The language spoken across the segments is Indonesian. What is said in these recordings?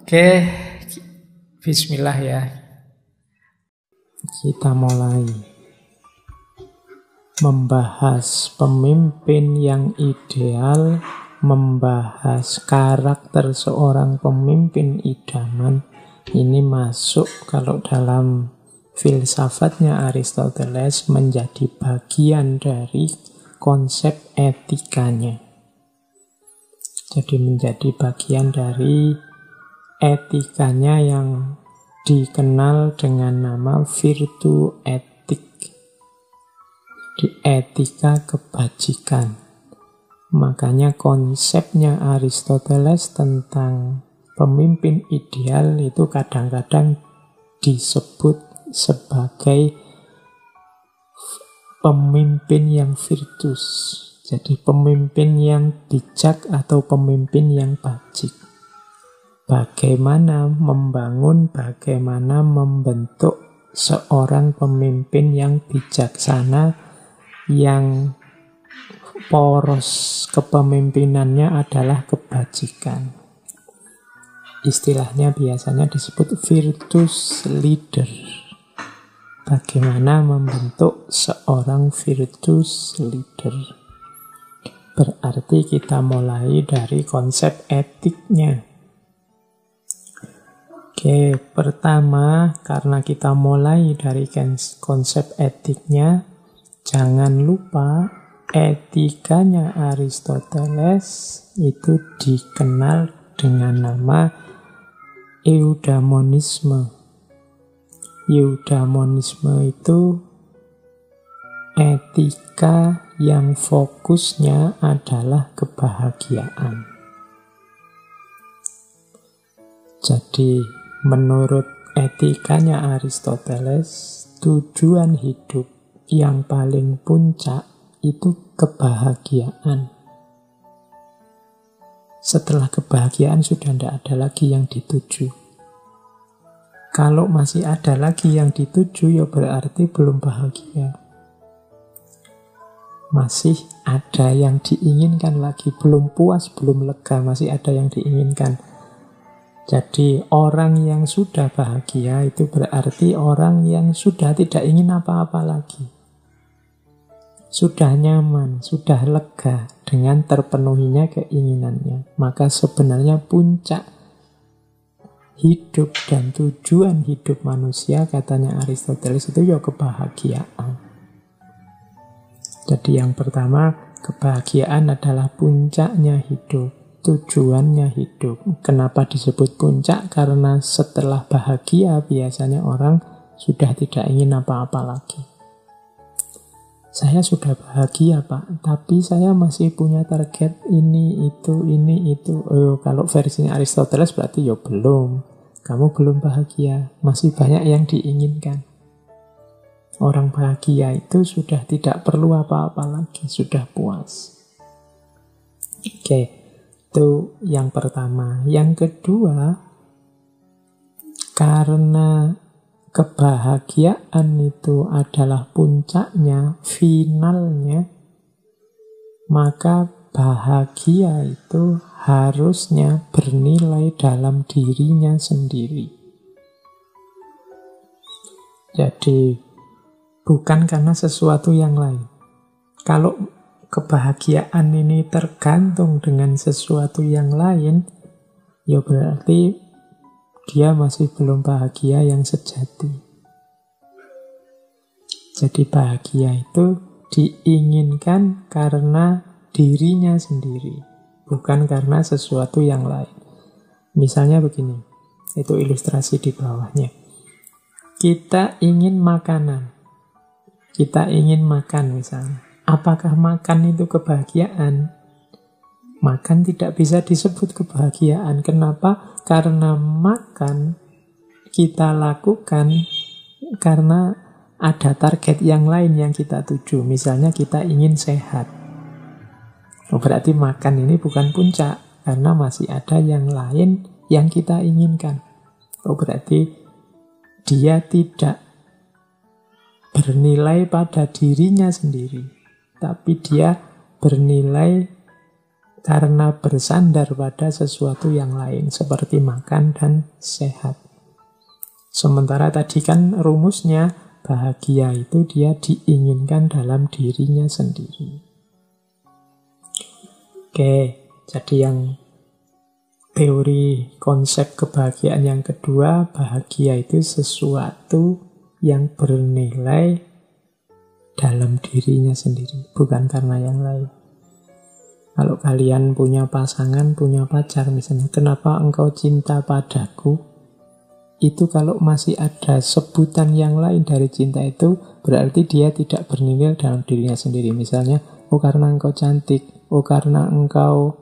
Oke, bismillah ya. Kita mulai membahas pemimpin yang ideal, membahas karakter seorang pemimpin idaman. Ini masuk kalau dalam filsafatnya Aristoteles menjadi bagian dari konsep etikanya. Jadi menjadi bagian dari etikanya yang dikenal dengan nama virtu etik. Di etika kebajikan. Makanya konsepnya Aristoteles tentang pemimpin ideal itu kadang-kadang disebut sebagai pemimpin yang virtus. Jadi pemimpin yang bijak atau pemimpin yang bajik. Bagaimana membangun, bagaimana membentuk seorang pemimpin yang bijaksana, yang poros kepemimpinannya adalah kebajikan. Istilahnya biasanya disebut virtus leader. Bagaimana membentuk seorang virtus leader. Berarti kita mulai dari konsep etiknya. Oke, pertama karena kita mulai dari konsep etiknya, jangan lupa etikanya Aristoteles itu dikenal dengan nama eudaimonisme. Eudaimonisme itu etika yang fokusnya adalah kebahagiaan. Jadi, menurut etikanya Aristoteles, tujuan hidup yang paling puncak itu kebahagiaan. Setelah kebahagiaan sudah tidak ada lagi yang dituju. Kalau masih ada lagi yang dituju, ya berarti belum bahagia. Masih ada yang diinginkan lagi, belum puas, belum lega, masih ada yang diinginkan. Jadi orang yang sudah bahagia itu berarti orang yang sudah tidak ingin apa-apa lagi. Sudah nyaman, sudah lega dengan terpenuhinya keinginannya. Maka sebenarnya puncak hidup dan tujuan hidup manusia, katanya Aristoteles, itu ya kebahagiaan. Jadi yang pertama, kebahagiaan adalah puncaknya hidup, tujuannya hidup. Kenapa disebut puncak? Karena setelah bahagia biasanya orang sudah tidak ingin apa-apa lagi. Saya sudah bahagia, Pak, tapi saya masih punya target ini, itu. Kalau versinya Aristoteles berarti ya belum. Kamu belum bahagia, masih banyak yang diinginkan. Orang bahagia itu sudah tidak perlu apa-apa lagi, sudah puas. Oke, itu yang pertama. Yang kedua, karena kebahagiaan itu adalah puncaknya, finalnya, maka bahagia itu harusnya bernilai dalam dirinya sendiri. Jadi bukan karena sesuatu yang lain. Kalau kebahagiaan ini tergantung dengan sesuatu yang lain, ya berarti dia masih belum bahagia yang sejati. Jadi bahagia itu diinginkan karena dirinya sendiri, bukan karena sesuatu yang lain. Misalnya begini, itu ilustrasi di bawahnya. Kita ingin makanan. Kita ingin makan misalnya. Apakah makan itu kebahagiaan? Makan tidak bisa disebut kebahagiaan. Kenapa? Karena makan kita lakukan karena ada target yang lain yang kita tuju. Misalnya kita ingin sehat. Berarti makan ini bukan puncak. Karena masih ada yang lain yang kita inginkan. Berarti dia tidak bernilai pada dirinya sendiri, tapi dia bernilai karena bersandar pada sesuatu yang lain, seperti makan dan sehat. Sementara tadi kan rumusnya, bahagia itu dia diinginkan dalam dirinya sendiri. Oke, jadi yang teori konsep kebahagiaan yang kedua, bahagia itu sesuatu yang bernilai dalam dirinya sendiri, bukan karena yang lain. Kalau kalian punya pasangan, punya pacar misalnya, kenapa engkau cinta padaku? Itu kalau masih ada sebutan yang lain dari cinta itu, berarti dia tidak bernilai dalam dirinya sendiri. Misalnya, oh karena engkau cantik, oh karena engkau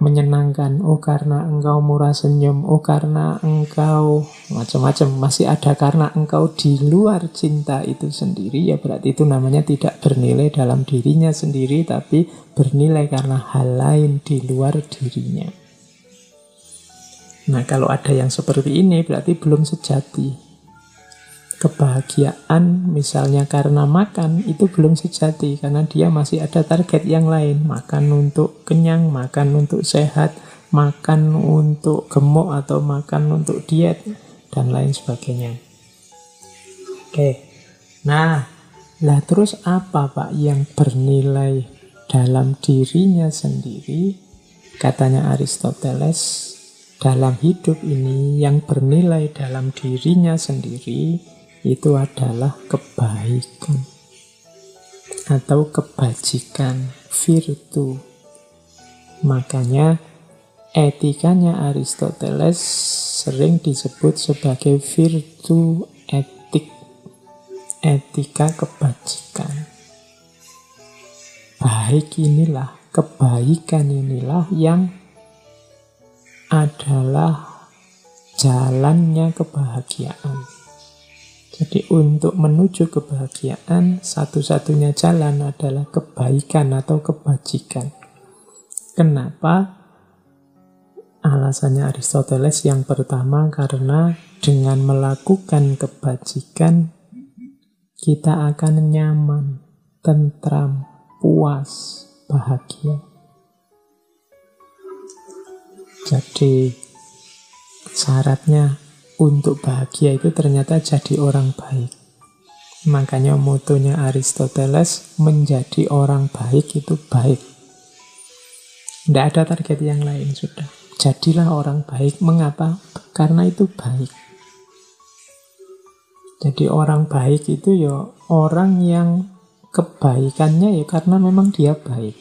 menyenangkan, oh karena engkau murah senyum, oh karena engkau macam-macam, masih ada karena engkau di luar cinta itu sendiri, ya berarti itu namanya tidak bernilai dalam dirinya sendiri, tapi bernilai karena hal lain di luar dirinya. Nah, kalau ada yang seperti ini berarti belum sejati. Kebahagiaan misalnya karena makan itu belum sejati, karena dia masih ada target yang lain. Makan untuk kenyang, makan untuk sehat, makan untuk gemuk atau makan untuk diet, dan lain sebagainya. Oke, nah terus apa Pak yang bernilai dalam dirinya sendiri? Katanya Aristoteles, dalam hidup ini yang bernilai dalam dirinya sendiri itu adalah kebaikan atau kebajikan, virtu. Makanya etikanya Aristoteles sering disebut sebagai virtu etik, etika kebajikan. Baik inilah, kebaikan inilah yang adalah jalannya kebahagiaan. Jadi untuk menuju kebahagiaan, satu-satunya jalan adalah kebaikan atau kebajikan. Kenapa? Alasannya Aristoteles yang pertama, karena dengan melakukan kebajikan, kita akan nyaman, tentram, puas, bahagia. Jadi syaratnya untuk bahagia itu ternyata jadi orang baik. Makanya motonya Aristoteles, menjadi orang baik itu baik. Tidak ada target yang lain sudah. Jadilah orang baik. Mengapa? Karena itu baik. Jadi orang baik itu ya orang yang kebaikannya ya karena memang dia baik.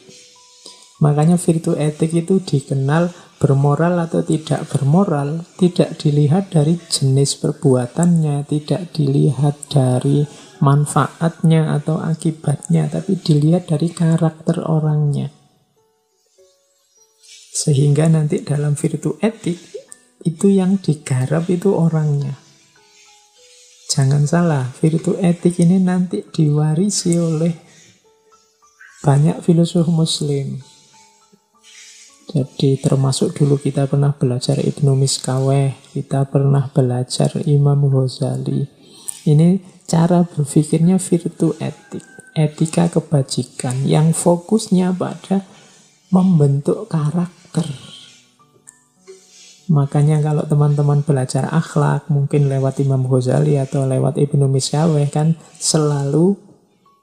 Makanya virtu etik itu dikenal bermoral atau tidak bermoral, tidak dilihat dari jenis perbuatannya, tidak dilihat dari manfaatnya atau akibatnya, tapi dilihat dari karakter orangnya. Sehingga nanti dalam virtu etik, itu yang digarap itu orangnya. Jangan salah, virtu etik ini nanti diwarisi oleh banyak filosof muslim. Jadi termasuk dulu kita pernah belajar Ibnu Miskaweh, kita pernah belajar Imam Ghazali. Ini cara berpikirnya virtu etik, etika kebajikan yang fokusnya pada membentuk karakter. Makanya kalau teman-teman belajar akhlak, mungkin lewat Imam Ghazali atau lewat Ibnu Miskaweh kan selalu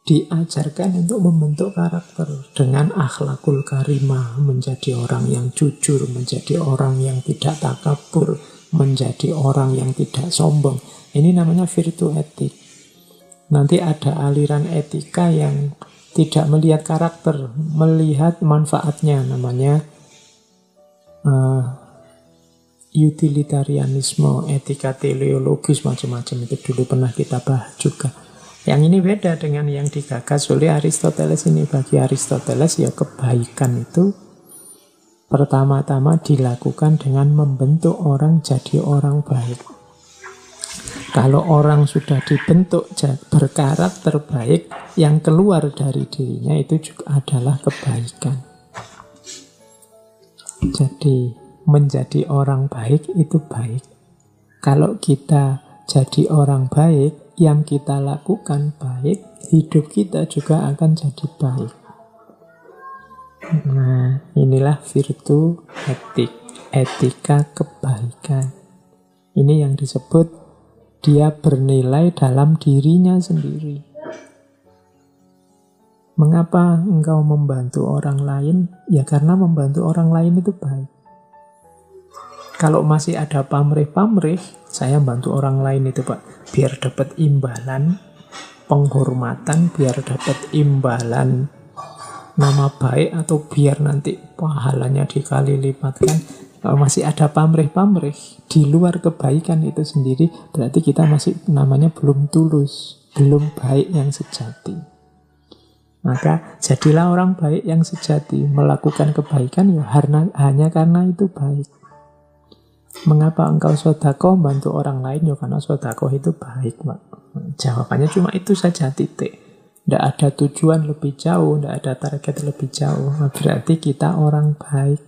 diajarkan untuk membentuk karakter dengan akhlakul karimah, menjadi orang yang jujur, menjadi orang yang tidak takabur, menjadi orang yang tidak sombong. Ini namanya virtu etik. Nanti ada aliran etika yang tidak melihat karakter, melihat manfaatnya, namanya utilitarianisme, etika teleologis, macam-macam. Itu dulu pernah kita bahas juga. Yang ini beda dengan yang digagas oleh Aristoteles ini. Bagi Aristoteles ya kebaikan itu pertama-tama dilakukan dengan membentuk orang jadi orang baik. Kalau orang sudah dibentuk berkarakter baik, yang keluar dari dirinya itu juga adalah kebaikan. Jadi menjadi orang baik itu baik. Kalau kita jadi orang baik, yang kita lakukan baik, hidup kita juga akan jadi baik. Nah, inilah virtu etik, etika kebaikan. Ini yang disebut dia bernilai dalam dirinya sendiri. Mengapa engkau membantu orang lain? Ya karena membantu orang lain itu baik. Kalau masih ada pamrih-pamrih, saya bantu orang lain itu Pak, biar dapat imbalan, penghormatan, biar dapat imbalan nama baik, atau biar nanti pahalanya dikali lipatkan. Kalau masih ada pamrih-pamrih di luar kebaikan itu sendiri, berarti kita masih namanya belum tulus, belum baik yang sejati. Maka jadilah orang baik yang sejati, melakukan kebaikan ya hanya karena itu baik. Mengapa engkau sedekah bantu orang lain? Ya karena sedekah itu baik, Pak. Jawabannya cuma itu saja, titik. Tidak ada tujuan lebih jauh, tidak ada target lebih jauh. Nah, berarti kita orang baik.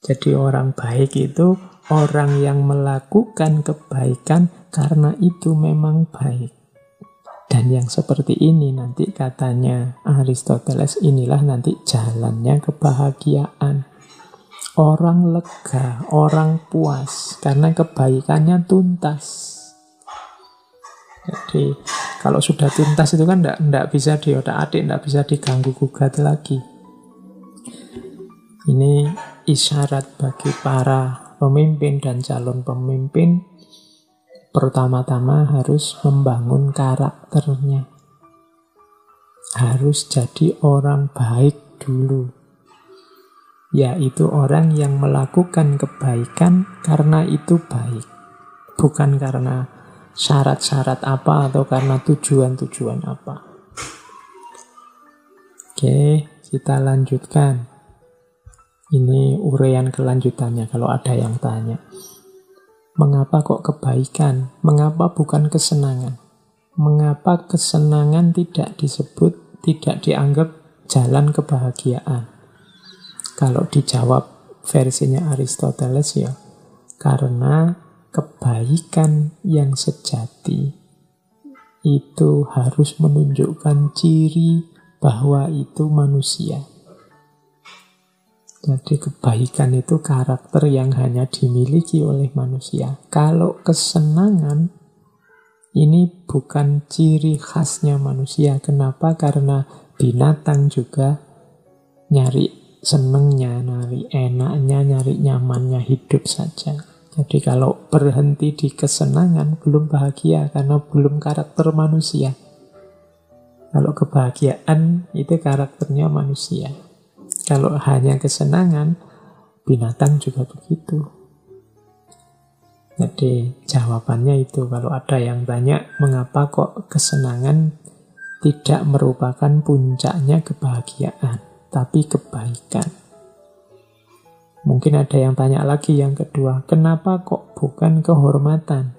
Jadi orang baik itu orang yang melakukan kebaikan karena itu memang baik. Dan yang seperti ini nanti katanya Aristoteles, inilah nanti jalannya kebahagiaan. Orang lega, orang puas karena kebaikannya tuntas. Jadi kalau sudah tuntas itu kan tidak bisa diotak-atik, tidak bisa diganggu-gugat lagi. Ini isyarat bagi para pemimpin dan calon pemimpin. Pertama-tama harus membangun karakternya. Harus jadi orang baik dulu. Yaitu orang yang melakukan kebaikan karena itu baik. Bukan karena syarat-syarat apa atau karena tujuan-tujuan apa. Oke, kita lanjutkan. Ini uraian kelanjutannya kalau ada yang tanya. Mengapa kok kebaikan? Mengapa bukan kesenangan? Mengapa kesenangan tidak disebut, tidak dianggap jalan kebahagiaan? Kalau dijawab versinya Aristoteles ya, karena kebaikan yang sejati itu harus menunjukkan ciri bahwa itu manusia. Jadi kebaikan itu karakter yang hanya dimiliki oleh manusia. Kalau kesenangan ini bukan ciri khasnya manusia. Kenapa? Karena binatang juga nyari senengnya, nyari enaknya, nyari nyamannya hidup saja. Jadi kalau berhenti di kesenangan belum bahagia karena belum karakter manusia. Kalau kebahagiaan itu karakternya manusia. Kalau hanya kesenangan, binatang juga begitu. Jadi jawabannya itu, kalau ada yang tanya mengapa kok kesenangan tidak merupakan puncaknya kebahagiaan, tapi kebaikan. Mungkin ada yang tanya lagi yang kedua, kenapa kok bukan kehormatan?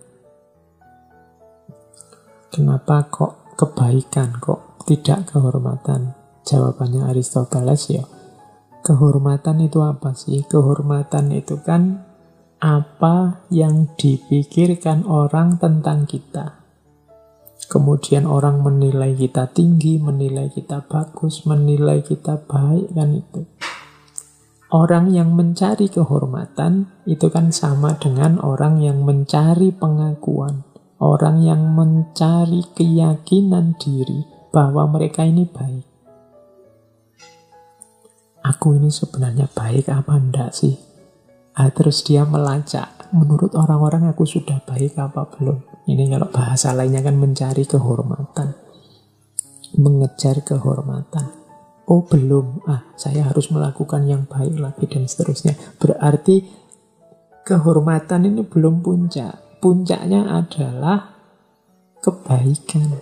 Kenapa kok kebaikan, kok tidak kehormatan? Jawabannya Aristoteles ya, kehormatan itu apa sih? Kehormatan itu kan apa yang dipikirkan orang tentang kita. Kemudian orang menilai kita tinggi, menilai kita bagus, menilai kita baik, kan itu. Orang yang mencari kehormatan itu kan sama dengan orang yang mencari pengakuan. Orang yang mencari keyakinan diri bahwa mereka ini baik. Aku ini sebenarnya baik apa enggak sih? Terus dia melacak, menurut orang-orang aku sudah baik apa belum? Ini kalau bahasa lainnya kan mencari kehormatan, mengejar kehormatan. Oh belum, saya harus melakukan yang baik lagi dan seterusnya. Berarti kehormatan ini belum puncak. Puncaknya adalah kebaikan.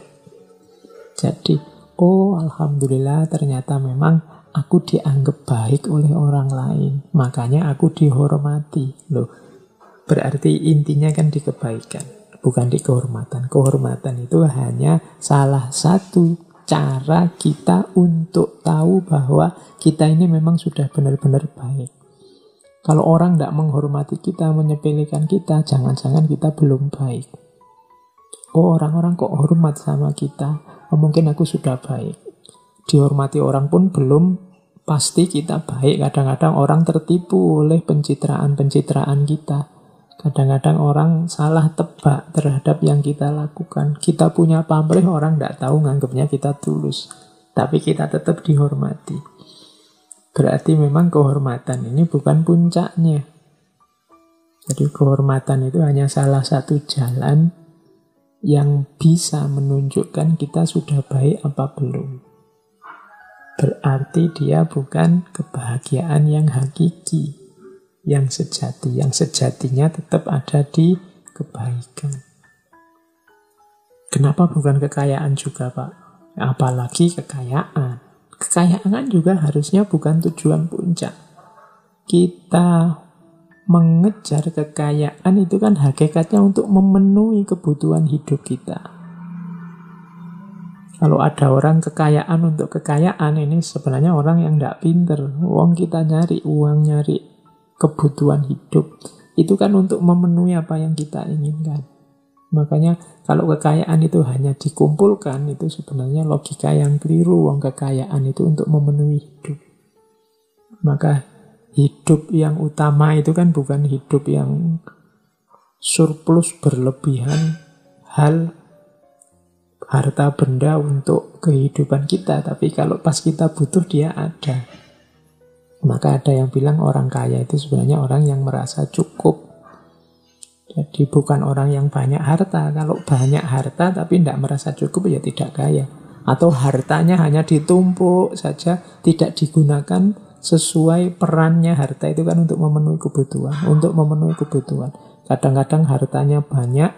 Jadi, oh alhamdulillah ternyata memang aku dianggap baik oleh orang lain. Makanya aku dihormati. Loh, berarti intinya kan di kebaikan, bukan di kehormatan. Kehormatan itu hanya salah satu cara kita untuk tahu bahwa kita ini memang sudah benar-benar baik. Kalau orang tidak menghormati kita, menyepelekan kita, jangan-jangan kita belum baik. Oh, orang-orang kok hormat sama kita, mungkin aku sudah baik. Dihormati orang pun belum pasti kita baik. Kadang-kadang orang tertipu oleh pencitraan-pencitraan kita. Kadang-kadang orang salah tebak terhadap yang kita lakukan. Kita punya pamrih, orang tidak tahu, nganggapnya kita tulus. Tapi kita tetap dihormati. Berarti memang kehormatan ini bukan puncaknya. Jadi kehormatan itu hanya salah satu jalan yang bisa menunjukkan kita sudah baik apa belum. Berarti dia bukan kebahagiaan yang hakiki, yang sejati. Yang sejatinya tetap ada di kebaikan. Kenapa bukan kekayaan juga, Pak? Apalagi kekayaan. Kekayaan juga harusnya bukan tujuan puncak. Kita mengejar kekayaan itu kan hakikatnya untuk memenuhi kebutuhan hidup kita. Kalau ada orang kekayaan untuk kekayaan, ini sebenarnya orang yang tidak pinter. Uang kita nyari uang, nyari kebutuhan hidup, itu kan untuk memenuhi apa yang kita inginkan. Makanya kalau kekayaan itu hanya dikumpulkan, itu sebenarnya logika yang keliru. Uang kekayaan itu untuk memenuhi hidup. Maka hidup yang utama itu kan bukan hidup yang surplus berlebihan hal harta benda untuk kehidupan kita. Tapi kalau pas kita butuh, dia ada. Maka ada yang bilang orang kaya itu sebenarnya orang yang merasa cukup. Jadi bukan orang yang banyak harta. Kalau banyak harta tapi tidak merasa cukup, ya tidak kaya. Atau hartanya hanya ditumpuk saja, tidak digunakan sesuai perannya. Harta itu kan untuk memenuhi kebutuhan. Untuk memenuhi kebutuhan. Kadang-kadang hartanya banyak,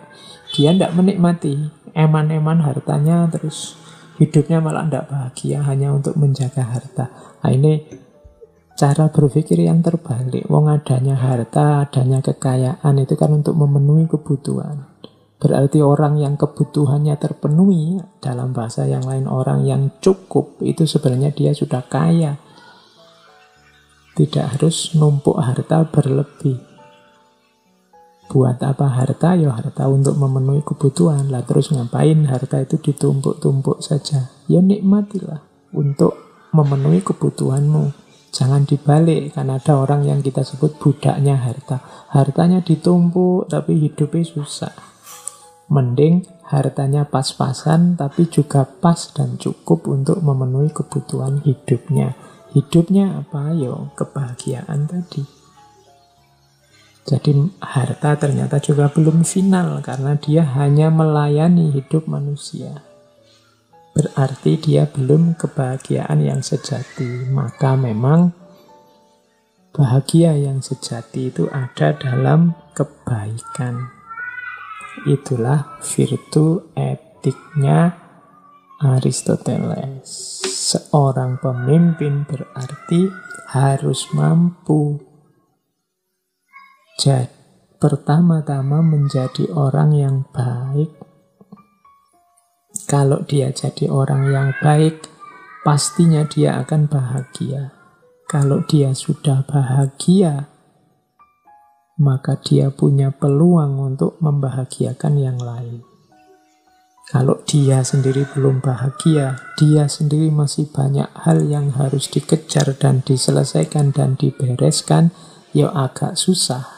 dia tidak menikmati. Eman-eman hartanya, terus hidupnya malah tidak bahagia, hanya untuk menjaga harta. Nah, ini cara berpikir yang terbalik. Wong adanya harta, adanya kekayaan itu kan untuk memenuhi kebutuhan. Berarti orang yang kebutuhannya terpenuhi, dalam bahasa yang lain orang yang cukup, itu sebenarnya dia sudah kaya. Tidak harus numpuk harta berlebih. Buat apa harta? Ya harta untuk memenuhi kebutuhan. Lah terus ngapain harta itu ditumpuk-tumpuk saja? Ya nikmatilah untuk memenuhi kebutuhanmu. Jangan dibalik, karena ada orang yang kita sebut budaknya harta. Hartanya ditumpuk tapi hidupnya susah. Mending hartanya pas-pasan tapi juga pas dan cukup untuk memenuhi kebutuhan hidupnya. Hidupnya apa? Yo, kebahagiaan tadi. Jadi harta ternyata juga belum final karena dia hanya melayani hidup manusia. Berarti dia belum kebahagiaan yang sejati. Maka memang bahagia yang sejati itu ada dalam kebaikan. Itulah virtu etiknya Aristoteles. Seorang pemimpin berarti harus mampu pertama-tama menjadi orang yang baik. Kalau dia jadi orang yang baik, pastinya dia akan bahagia. Kalau dia sudah bahagia, maka dia punya peluang untuk membahagiakan yang lain. Kalau dia sendiri belum bahagia, dia sendiri masih banyak hal yang harus dikejar dan diselesaikan dan dibereskan, ya agak susah.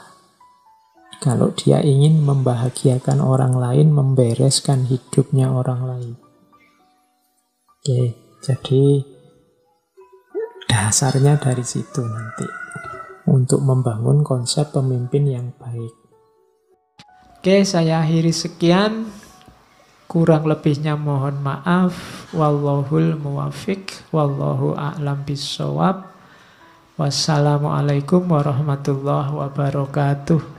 Kalau dia ingin membahagiakan orang lain, membereskan hidupnya orang lain. Oke, jadi dasarnya dari situ nanti. Untuk membangun konsep pemimpin yang baik. Oke, saya akhiri sekian. Kurang lebihnya mohon maaf. Wallahul muwafiq. Wallahu a'lam bishawab. Wassalamualaikum warahmatullahi wabarakatuh.